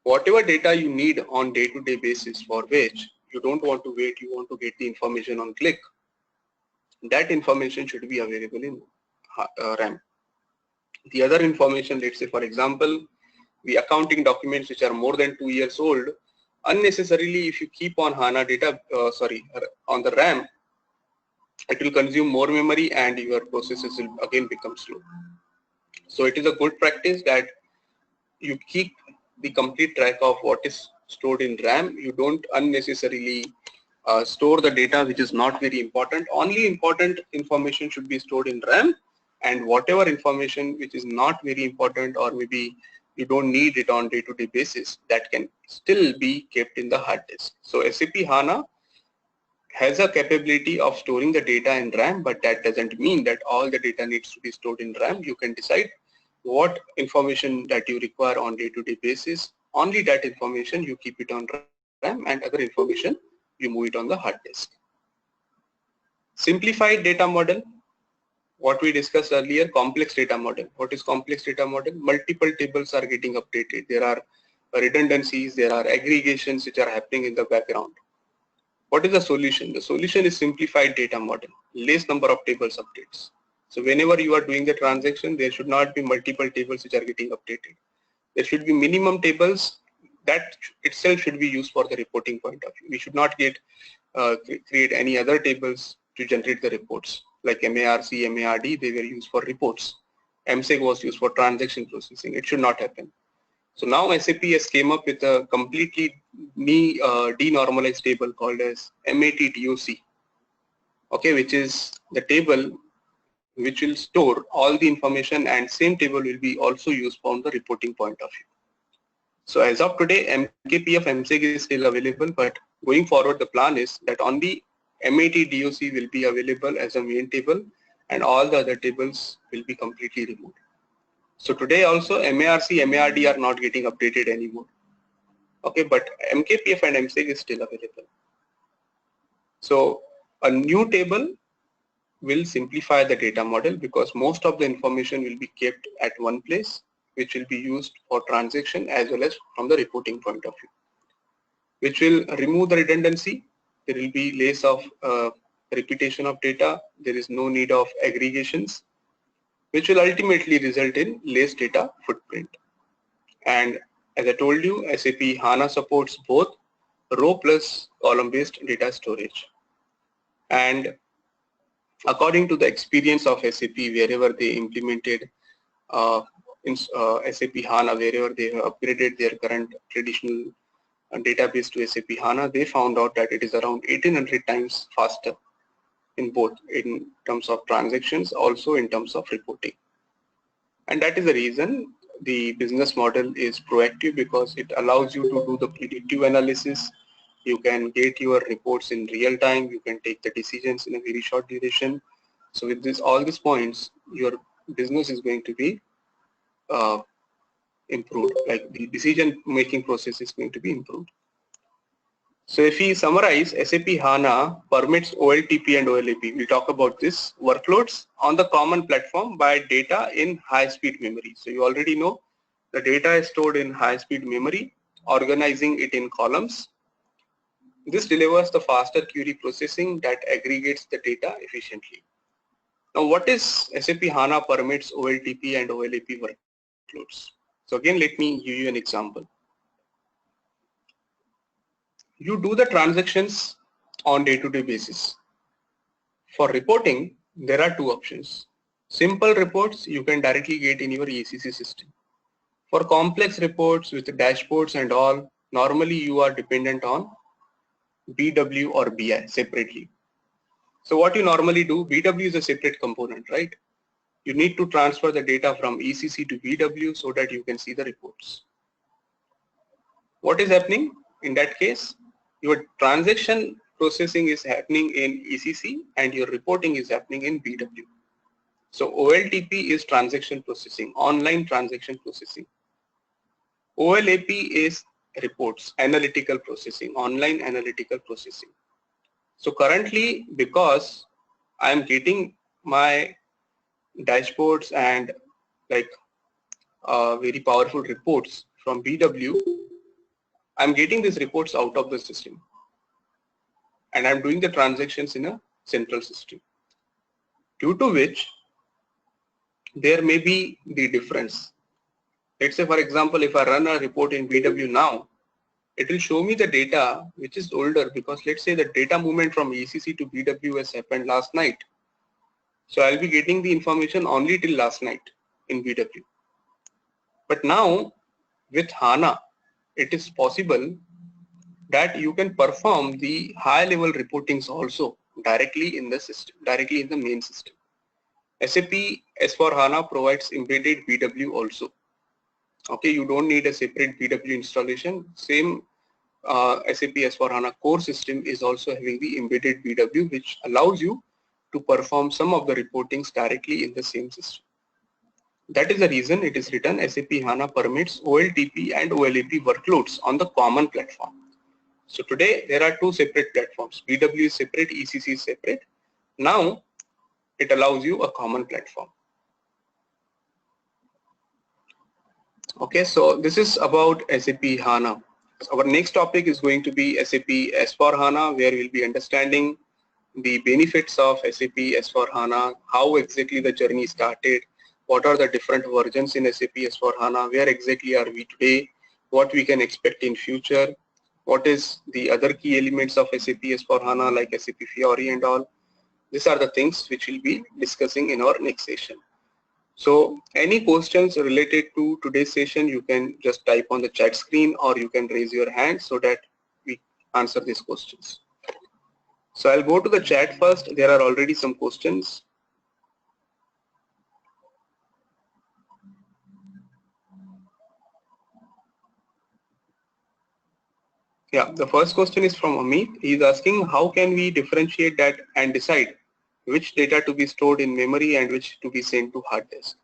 Whatever data you need on day-to-day basis for which you don't want to wait, you want to get the information on click, that information should be available in RAM. The other information, let's say for example, the accounting documents which are more than 2 years old, unnecessarily if you keep on HANA data, on the RAM, it will consume more memory and your processes will again become slow. So it is a good practice that you keep the complete track of what is stored in RAM. You don't unnecessarily store the data which is not very important. Only important information should be stored in RAM, and whatever information which is not very important or maybe you don't need it on day-to-day basis, that can still be kept in the hard disk. So SAP HANA has a capability of storing the data in RAM, but that doesn't mean that all the data needs to be stored in RAM. You can decide what information that you require on day-to-day basis. Only that information you keep it on RAM, and other information you move it on the hard disk. Simplified data model, what we discussed earlier. Complex data model. What is complex data model? Multiple tables are getting updated. There are redundancies, there are aggregations which are happening in the background. What is the solution? The solution is simplified data model, less number of tables updates. So whenever you are doing the transaction, there should not be multiple tables which are getting updated. There should be minimum tables that itself should be used for the reporting point of view. We should not create any other tables to generate the reports, like MARC, MARD, they were used for reports. MSEG was used for transaction processing. It should not happen. So now SAP has came up with a completely denormalized table called as MAT-DOC, okay, which is the table which will store all the information, and same table will be also used from the reporting point of view. So as of today, MKPF MSEG is still available, but going forward the plan is that only MAT-DOC will be available as a main table, and all the other tables will be completely removed. So today also MARC, MARD are not getting updated anymore. Okay, but MKPF and MSEG is still available. So a new table will simplify the data model, because most of the information will be kept at one place, which will be used for transaction as well as from the reporting point of view, which will remove the redundancy. There will be less of repetition of data. There is no need of aggregations, which will ultimately result in less data footprint. And As I told you, SAP HANA supports both row plus column-based data storage. And according to the experience of SAP, wherever they implemented SAP HANA, wherever they have upgraded their current traditional database to SAP HANA, they found out that it is around 1800 times faster in both in terms of transactions, also in terms of reporting. And that is the reason the business model is proactive, because it allows you to do the predictive analysis. You can get your reports in real time. You can take the decisions in a very short duration. So with this, all these points, your business is going to be improved. Like the decision making process is going to be improved. So if we summarize, SAP HANA permits OLTP and OLAP. We'll talk about this workloads on the common platform by data in high-speed memory. So you already know the data is stored in high-speed memory, organizing it in columns. This delivers the faster query processing that aggregates the data efficiently. Now, what is SAP HANA permits OLTP and OLAP workloads? So again, let me give you an example. You do the transactions on day-to-day basis. For reporting, there are two options. Simple reports you can directly get in your ECC system. For complex reports with dashboards and all, normally you are dependent on BW or BI separately. So what you normally do, BW is a separate component, right? You need to transfer the data from ECC to BW so that you can see the reports. What is happening in that case? Your transaction processing is happening in ECC and your reporting is happening in BW. So OLTP is transaction processing, online transaction processing. OLAP is reports, analytical processing, online analytical processing. So currently, because I am getting my dashboards and like very powerful reports from BW, I'm getting these reports out of the system and I'm doing the transactions in a central system, due to which there may be the difference. Let's say, for example, if I run a report in BW now, it will show me the data which is older, because let's say the data movement from ECC to BW has happened last night. So I'll be getting the information only till last night in BW. But now with HANA, it is possible that you can perform the high level reportings also directly in the system, directly in the main system. SAP S/4HANA provides embedded BW also. Okay, you don't need a separate BW installation. Same SAP S/4HANA core system is also having the embedded BW, which allows you to perform some of the reportings directly in the same system. That is the reason it is written SAP HANA permits OLTP and OLAP workloads on the common platform. So today there are two separate platforms. BW is separate, ECC is separate. Now it allows you a common platform. Okay, so this is about SAP HANA. So our next topic is going to be SAP S/4HANA, where we'll be understanding the benefits of SAP S/4HANA, how exactly the journey started, what are the different versions in SAP S/4HANA, where exactly are we today, what we can expect in future, what is the other key elements of SAP S/4HANA like SAP Fiori and all. These are the things which we'll be discussing in our next session. So any questions related to today's session, you can just type on the chat screen or you can raise your hand so that we answer these questions. So I'll go to the chat first. There are already some questions. Yeah, the first question is from Amit. He is asking, how can we differentiate that and decide which data to be stored in memory and which to be sent to hard disk?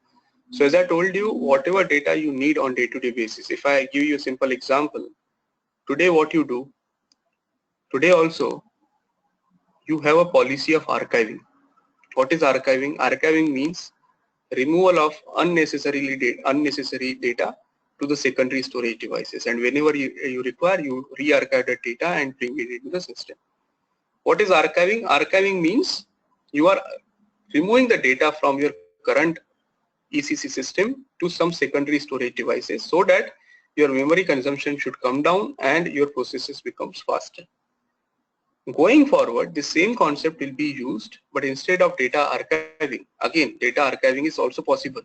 So as I told you, whatever data you need on day-to-day basis, if I give you a simple example, today what you do, today also, you have a policy of archiving. What is archiving? Archiving means removal of unnecessary data to the secondary storage devices, and whenever you require, you re-archive the data and bring it into the system. What is archiving? Archiving means you are removing the data from your current ECC system to some secondary storage devices so that your memory consumption should come down and your processes becomes faster. Going forward, the same concept will be used, but instead of data archiving, again, data archiving is also possible.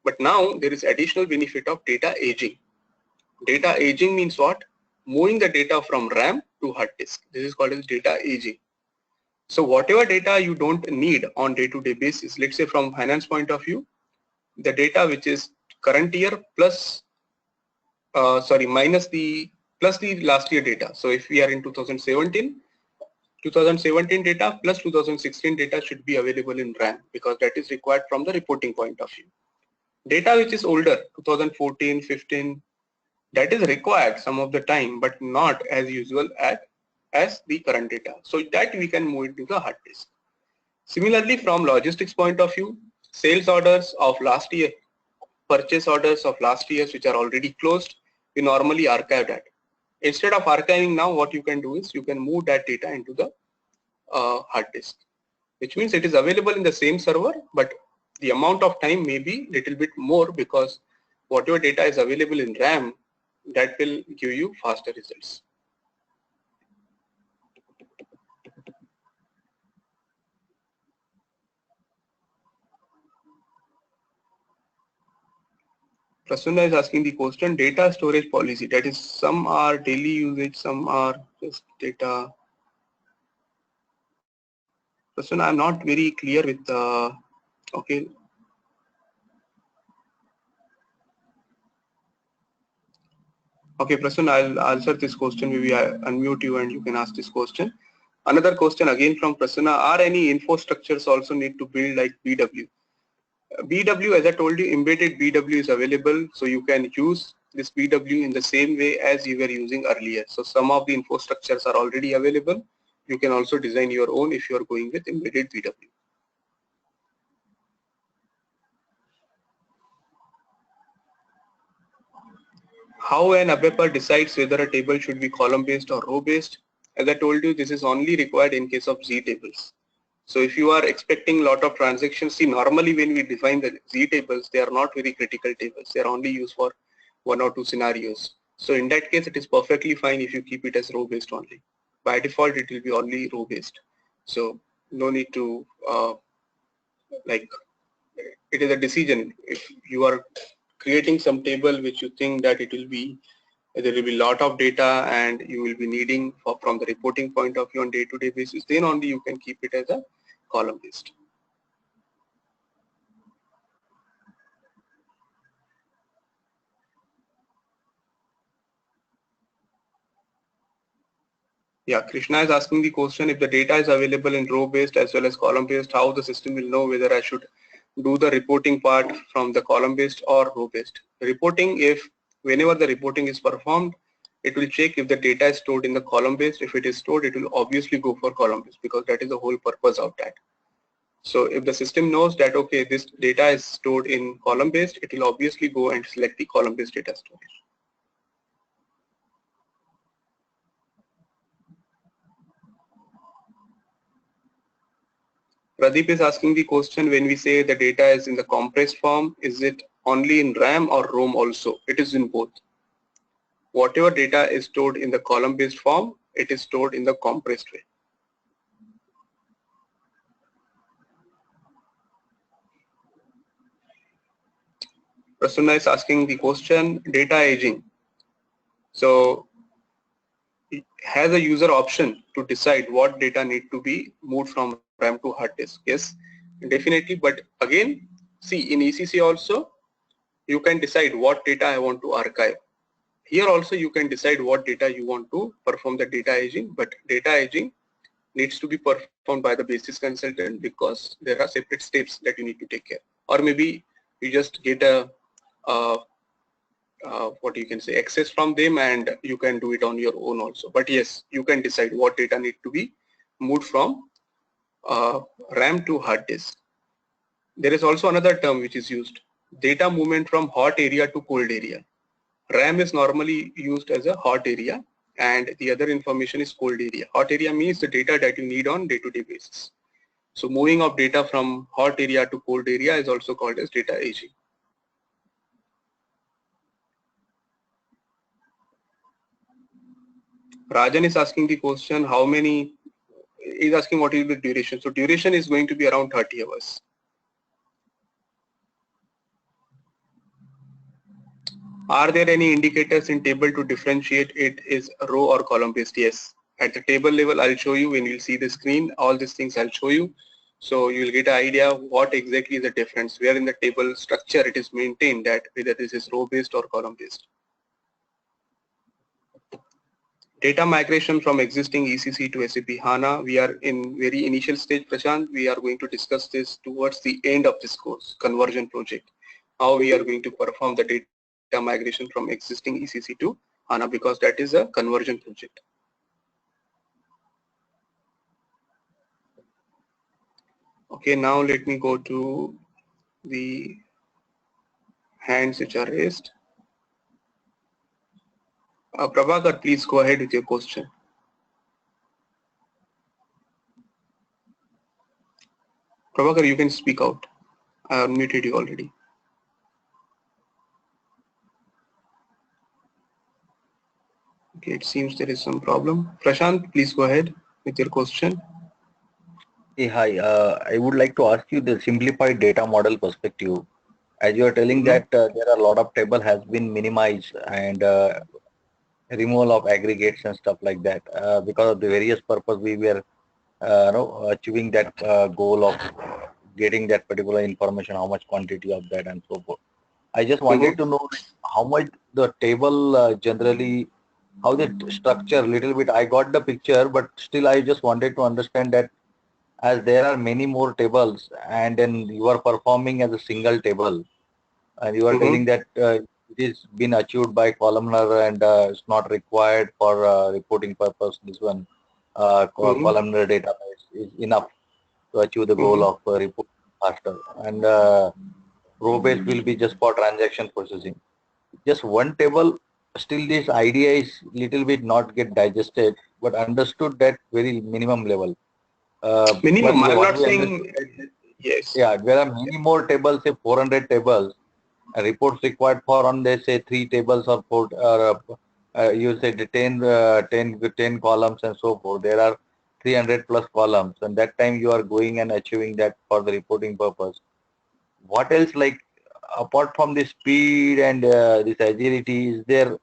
But now there is additional benefit of data aging. Data aging means what? Moving the data from RAM to hard disk. This is called as data aging. So whatever data you don't need on day-to-day basis, let's say from finance point of view, the data which is current year plus, minus the, plus the last year data. So if we are in 2017 data plus 2016 data should be available in RAM because that is required from the reporting point of view. Data which is older, 2014, 15, that is required some of the time, but not as usual as the current data. So that we can move it to the hard disk. Similarly, from logistics point of view, sales orders of last year, purchase orders of last years which are already closed, we normally archive that. Instead of archiving now, what you can do is you can move that data into the hard disk, which means it is available in the same server, but the amount of time may be little bit more because whatever data is available in RAM, that will give you faster results. Prasanna is asking the question, data storage policy, that is some are daily usage, some are just data. Prasanna, I'm not very clear with okay. Okay, Prasanna, I'll answer this question. Maybe I unmute you and you can ask this question. Another question again from Prasanna, are any infrastructures also need to build like BW? BW, as I told you, embedded BW is available, so you can use this BW in the same way as you were using earlier. So some of the infrastructures are already available. You can also design your own if you are going with embedded BW. How an ABAPer decides whether a table should be column-based or row-based? As I told you, this is only required in case of Z tables. So if you are expecting a lot of transactions, see normally when we define the Z tables, they are not very critical tables. They are only used for 1 or 2 scenarios. So in that case, it is perfectly fine if you keep it as row-based only. By default, it will be only row-based. So no need to like, it is a decision. If you are creating some table which you think that it will be, there will be a lot of data and you will be needing from the reporting point of view on day-to-day basis, then only you can keep it as a column based. Yeah, Krishna is asking the question, if the data is available in row based as well as column based, how the system will know whether I should do the reporting part from the column based or row based. Reporting, if whenever the reporting is performed, it will check if the data is stored in the column based. If it is stored, it will obviously go for column based because that is the whole purpose of that. So if the system knows that, okay, this data is stored in column based, it will obviously go and select the column based data storage. Pradeep is asking the question, when we say the data is in the compressed form, is it only in RAM or ROM also? It is in both. Whatever data is stored in the column based form, it is stored in the compressed way. Prasanna is asking the question, data aging. So has a user option to decide what data need to be moved from RAM to hard disk? Yes, definitely. But again, see, in ECC also, you can decide what data I want to archive. Here also you can decide what data you want to perform the data aging, but data aging needs to be performed by the basis consultant because there are separate steps that you need to take care. Or maybe you just get a what you can say, access from them and you can do it on your own also. But yes, you can decide what data need to be moved from RAM to hard disk. There is also another term which is used, data movement from hot area to cold area. RAM is normally used as a hot area and the other information is cold area. Hot area means the data that you need on day-to-day basis. So moving of data from hot area to cold area is also called as data aging. Rajan is asking the question, how many, he's asking what is the duration. So duration is going to be around 30 hours. Are there any indicators in table to differentiate it is row or column based? Yes. At the table level, I'll show you when you'll see the screen, all these things I'll show you. So you'll get an idea what exactly is the difference, where in the table structure it is maintained that whether this is row based or column based. Data migration from existing ECC to SAP HANA. We are in very initial stage, Prashant. We are going to discuss this towards the end of this course, conversion project, how we are going to perform the data migration from existing ECC to HANA, because that is a conversion project. Okay, now let me go to the hands which are raised. Prabhakar, please go ahead with your question. Prabhakar, you can speak out. I unmuted you already. Okay, it seems there is some problem. Prashant, please go ahead with your question. Hey, hi. I would like to ask you the simplified data model perspective. As you are telling that there are a lot of table has been minimized and removal of aggregates and stuff like that because of the various purpose we were achieving that goal of getting that particular information, how much quantity of that and so forth. I just wanted to know how much the table generally, how the structure little bit. I got the picture, but still I just wanted to understand that as there are many more tables and then you are performing as a single table and you are telling that it is been achieved by columnar and it's not required for reporting purpose. This one columnar database is enough to achieve the goal of report faster, and row based will be just for transaction processing. Just one table, still this idea is little bit not get digested, but understood that very minimum level. Minimum, I'm what not we saying, yes. yeah, there are many more tables, say 400 tables, reports required for on they say 3 tables or 4, you say the 10 columns and so forth. There are 300 plus columns, and that time you are going and achieving that for the reporting purpose. What else, like apart from the speed and this agility, is there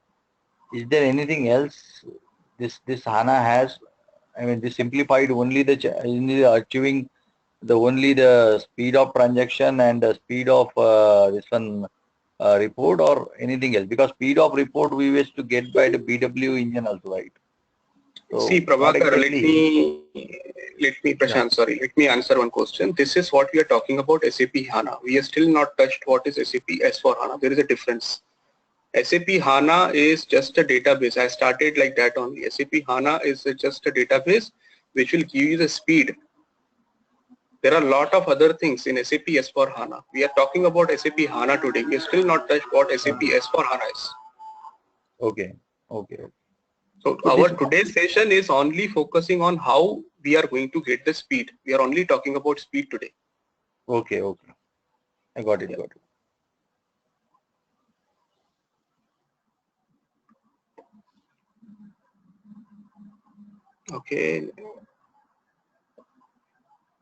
anything else this HANA has? I mean, this simplified only only achieving the only the speed of transaction and the speed of this one report or anything else? Because speed of report we wish to get by the BW engine also, right? So See, what Prabhakar, exactly? Yeah. Prashant, sorry, let me answer one question. This is what we are talking about SAP HANA. We are still not touched what is SAP S4 HANA. There is a difference. SAP HANA is just a database. I started like that only. SAP HANA is just a database which will give you the speed. There are a lot of other things in SAP S4 HANA. We are talking about SAP HANA today. We are still not touched what SAP S4 HANA is. Okay. Okay. So our today's session is only focusing on how we are going to get the speed. We are only talking about speed today. Okay. Okay. I got it. Yeah. Got it. Okay.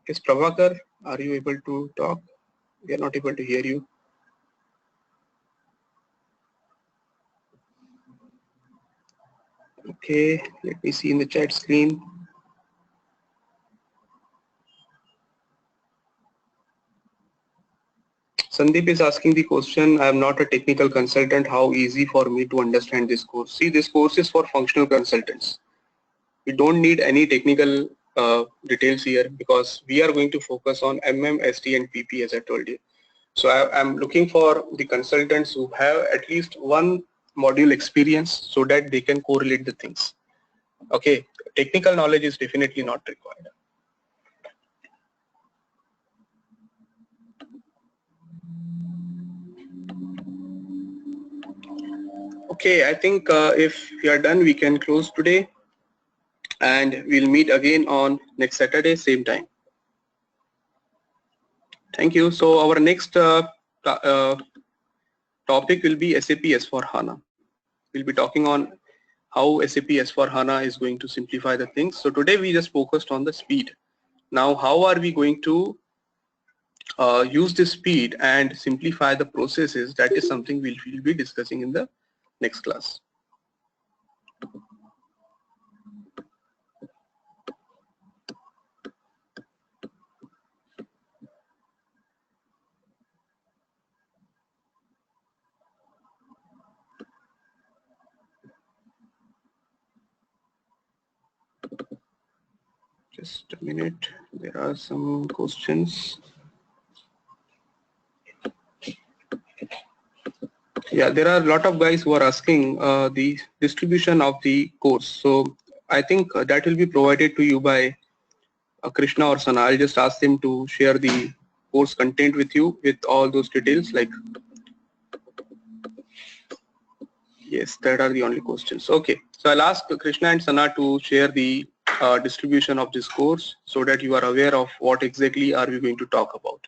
Yes, Prabhakar, are you able to talk? We are not able to hear you. Okay, let me see in the chat screen. Sandeep is asking the question, I am not a technical consultant, how easy for me to understand this course? See, this course is for functional consultants. We don't need any technical details here because we are going to focus on MM, SD and PP as I told you. So I'm looking for the consultants who have at least one module experience so that they can correlate the things. Okay, technical knowledge is definitely not required. Okay, I think if we are done, we can close today and we'll meet again on next Saturday, same time. Thank you. So our next topic will be SAP S4 HANA. We'll be talking on how SAP S/4HANA is going to simplify the things. So today we just focused on the speed. Now, how are we going to use this speed and simplify the processes? That is something we'll be discussing in the next class. Just a minute, there are some questions. Yeah, there are a lot of guys who are asking the distribution of the course. So I think that will be provided to you by Krishna or Sana. I'll just ask them to share the course content with you with all those details. Like, yes, that are the only questions. Okay, so I'll ask Krishna and Sana to share the distribution of this course so that you are aware of what exactly are we going to talk about.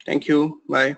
Thank you. Bye.